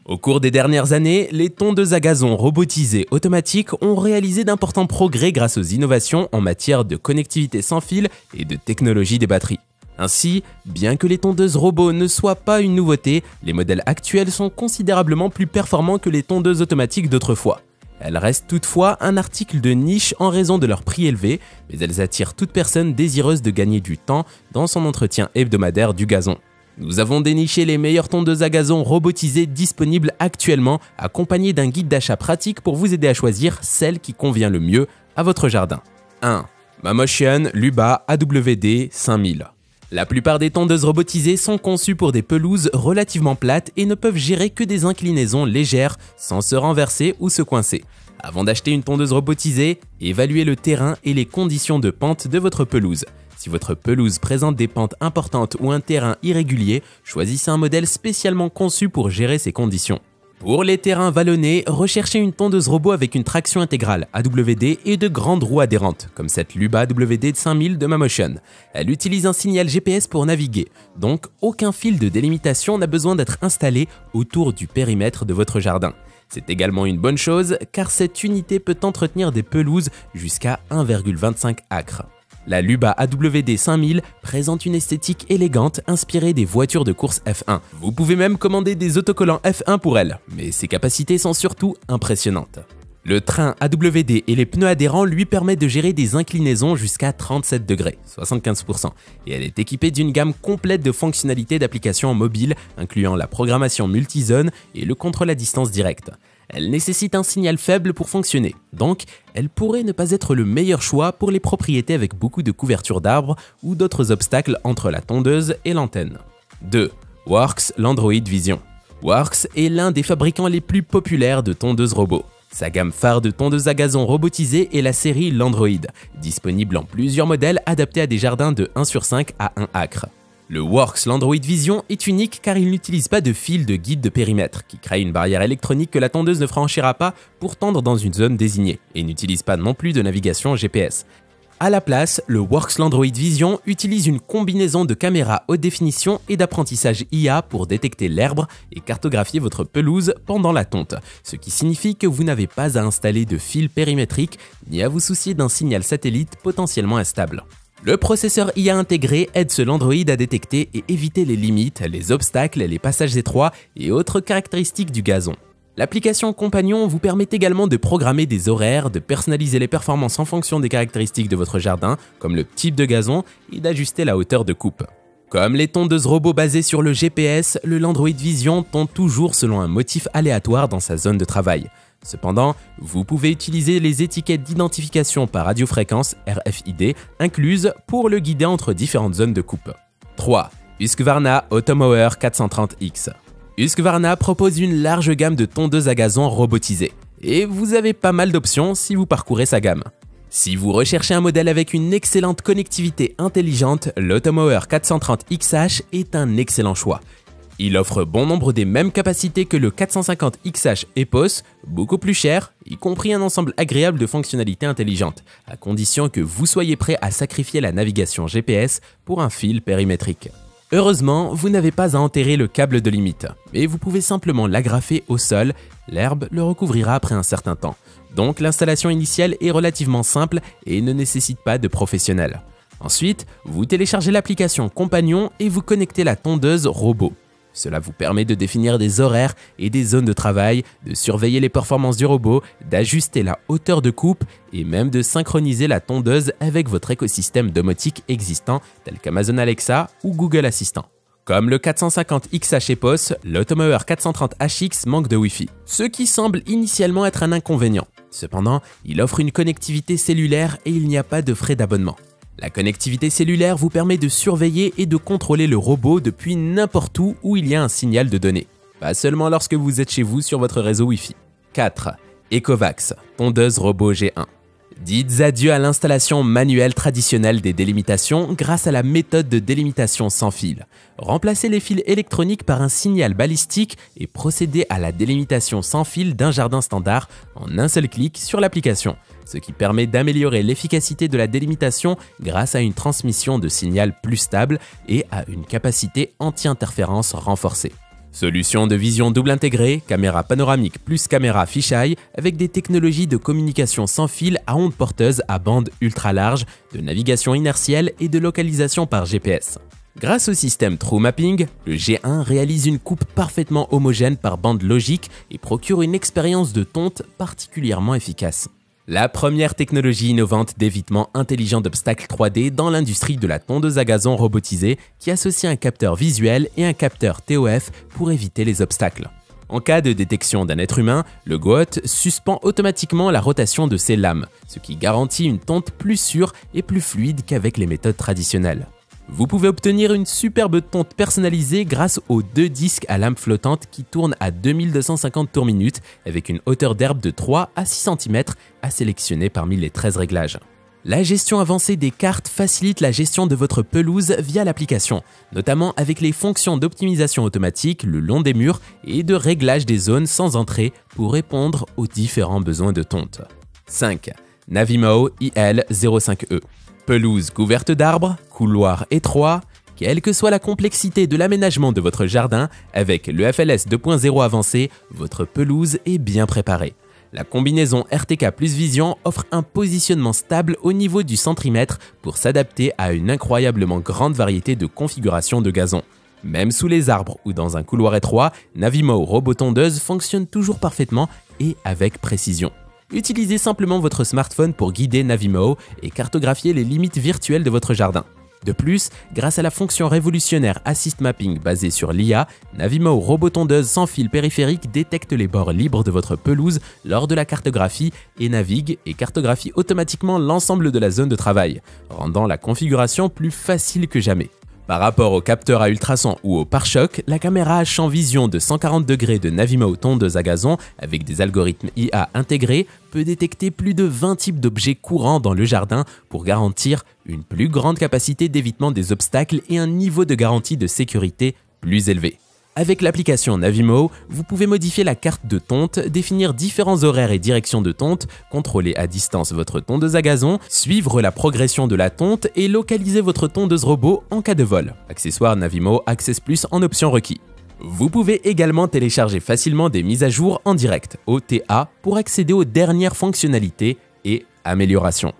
Au cours des dernières années, les tondeuses à gazon robotisées automatiques ont réalisé d'importants progrès grâce aux innovations en matière de connectivité sans fil et de technologie des batteries. Ainsi, bien que les tondeuses robots ne soient pas une nouveauté, les modèles actuels sont considérablement plus performants que les tondeuses automatiques d'autrefois. Elles restent toutefois un article de niche en raison de leur prix élevé, mais elles attirent toute personne désireuse de gagner du temps dans son entretien hebdomadaire du gazon. Nous avons déniché les meilleures tondeuses à gazon robotisées disponibles actuellement, accompagnées d'un guide d'achat pratique pour vous aider à choisir celle qui convient le mieux à votre jardin. 1. Mamotion Luba AWD 5000. La plupart des tondeuses robotisées sont conçues pour des pelouses relativement plates et ne peuvent gérer que des inclinaisons légères sans se renverser ou se coincer. Avant d'acheter une tondeuse robotisée, évaluez le terrain et les conditions de pente de votre pelouse. Si votre pelouse présente des pentes importantes ou un terrain irrégulier, choisissez un modèle spécialement conçu pour gérer ces conditions. Pour les terrains vallonnés, recherchez une tondeuse robot avec une traction intégrale AWD et de grandes roues adhérentes, comme cette Luba AWD 5000 de Mamotion. Elle utilise un signal GPS pour naviguer, donc aucun fil de délimitation n'a besoin d'être installé autour du périmètre de votre jardin. C'est également une bonne chose car cette unité peut entretenir des pelouses jusqu'à 1,25 acres. La Luba AWD 5000 présente une esthétique élégante inspirée des voitures de course F1. Vous pouvez même commander des autocollants F1 pour elle, mais ses capacités sont surtout impressionnantes. Le train AWD et les pneus adhérents lui permettent de gérer des inclinaisons jusqu'à 37 degrés, 75%, et elle est équipée d'une gamme complète de fonctionnalités d'application mobile, incluant la programmation multizone et le contrôle à distance directe. Elle nécessite un signal faible pour fonctionner, donc elle pourrait ne pas être le meilleur choix pour les propriétés avec beaucoup de couverture d'arbres ou d'autres obstacles entre la tondeuse et l'antenne. 2. Works Landroid Vision. Works est l'un des fabricants les plus populaires de tondeuses robots. Sa gamme phare de tondeuses à gazon robotisées est la série Landroid, disponible en plusieurs modèles adaptés à des jardins de 1/5 à 1 acre. Le Works Landroid Vision est unique car il n'utilise pas de fil de guide de périmètre qui crée une barrière électronique que la tondeuse ne franchira pas pour tendre dans une zone désignée et n'utilise pas non plus de navigation GPS. À la place, le Works Landroid Vision utilise une combinaison de caméras haute définition et d'apprentissage IA pour détecter l'herbe et cartographier votre pelouse pendant la tonte, ce qui signifie que vous n'avez pas à installer de fil périmétrique ni à vous soucier d'un signal satellite potentiellement instable. Le processeur IA intégré aide ce Landroid à détecter et éviter les limites, les obstacles, les passages étroits et autres caractéristiques du gazon. L'application Compagnon vous permet également de programmer des horaires, de personnaliser les performances en fonction des caractéristiques de votre jardin, comme le type de gazon, et d'ajuster la hauteur de coupe. Comme les tondeuses robots basées sur le GPS, le Landroid Vision tond toujours selon un motif aléatoire dans sa zone de travail. Cependant, vous pouvez utiliser les étiquettes d'identification par radiofréquence RFID incluses pour le guider entre différentes zones de coupe. 3. Husqvarna Automower 430X. Husqvarna propose une large gamme de tondeuses à gazon robotisées. Et vous avez pas mal d'options si vous parcourez sa gamme. Si vous recherchez un modèle avec une excellente connectivité intelligente, l'Automower 430XH est un excellent choix. Il offre bon nombre des mêmes capacités que le 450XH EPOS, beaucoup plus cher, y compris un ensemble agréable de fonctionnalités intelligentes, à condition que vous soyez prêt à sacrifier la navigation GPS pour un fil périmétrique. Heureusement, vous n'avez pas à enterrer le câble de limite, mais vous pouvez simplement l'agrafer au sol, l'herbe le recouvrira après un certain temps. Donc l'installation initiale est relativement simple et ne nécessite pas de professionnel. Ensuite, vous téléchargez l'application Compagnon et vous connectez la tondeuse robot. Cela vous permet de définir des horaires et des zones de travail, de surveiller les performances du robot, d'ajuster la hauteur de coupe et même de synchroniser la tondeuse avec votre écosystème domotique existant tel qu'Amazon Alexa ou Google Assistant. Comme le 450XH EPOS, l'Automower 430HX manque de Wi-Fi, ce qui semble initialement être un inconvénient. Cependant, il offre une connectivité cellulaire et il n'y a pas de frais d'abonnement. La connectivité cellulaire vous permet de surveiller et de contrôler le robot depuis n'importe où il y a un signal de données. Pas seulement lorsque vous êtes chez vous sur votre réseau Wi-Fi. 4. Ecovacs, tondeuse robot G1. Dites adieu à l'installation manuelle traditionnelle des délimitations grâce à la méthode de délimitation sans fil. Remplacez les fils électroniques par un signal balistique et procédez à la délimitation sans fil d'un jardin standard en un seul clic sur l'application, ce qui permet d'améliorer l'efficacité de la délimitation grâce à une transmission de signal plus stable et à une capacité anti-interférence renforcée. Solution de vision double intégrée, caméra panoramique plus caméra fisheye avec des technologies de communication sans fil à ondes porteuses à bande ultra large, de navigation inertielle et de localisation par GPS. Grâce au système True Mapping, le G1 réalise une coupe parfaitement homogène par bande logique et procure une expérience de tonte particulièrement efficace. La première technologie innovante d'évitement intelligent d'obstacles 3D dans l'industrie de la tondeuse à gazon robotisée qui associe un capteur visuel et un capteur TOF pour éviter les obstacles. En cas de détection d'un être humain, le GOAT suspend automatiquement la rotation de ses lames, ce qui garantit une tonte plus sûre et plus fluide qu'avec les méthodes traditionnelles. Vous pouvez obtenir une superbe tonte personnalisée grâce aux 2 disques à lame flottante qui tournent à 2250 tours minute avec une hauteur d'herbe de 3 à 6 cm à sélectionner parmi les 13 réglages. La gestion avancée des cartes facilite la gestion de votre pelouse via l'application, notamment avec les fonctions d'optimisation automatique le long des murs et de réglage des zones sans entrée pour répondre aux différents besoins de tonte. 5. Navimow IL05E. Pelouse couverte d'arbres, couloir étroit, quelle que soit la complexité de l'aménagement de votre jardin, avec le FLS 2.0 avancé, votre pelouse est bien préparée. La combinaison RTK plus Vision offre un positionnement stable au niveau du centimètre pour s'adapter à une incroyablement grande variété de configurations de gazon. Même sous les arbres ou dans un couloir étroit, Navimow Robot Tondeuse fonctionne toujours parfaitement et avec précision. Utilisez simplement votre smartphone pour guider Navimow et cartographier les limites virtuelles de votre jardin. De plus, grâce à la fonction révolutionnaire Assist Mapping basée sur l'IA, Navimow Robot Tondeuse sans fil périphérique détecte les bords libres de votre pelouse lors de la cartographie et navigue et cartographie automatiquement l'ensemble de la zone de travail, rendant la configuration plus facile que jamais. Par rapport au capteur à ultrasons ou au pare-choc, la caméra à champ vision de 140 degrés de Navimow tondeuse à gazon avec des algorithmes IA intégrés peut détecter plus de 20 types d'objets courants dans le jardin pour garantir une plus grande capacité d'évitement des obstacles et un niveau de garantie de sécurité plus élevé. Avec l'application Navimow, vous pouvez modifier la carte de tonte, définir différents horaires et directions de tonte, contrôler à distance votre tondeuse à gazon, suivre la progression de la tonte et localiser votre tondeuse robot en cas de vol. Accessoire Navimow Access Plus en option requis. Vous pouvez également télécharger facilement des mises à jour en direct, OTA, pour accéder aux dernières fonctionnalités et améliorations.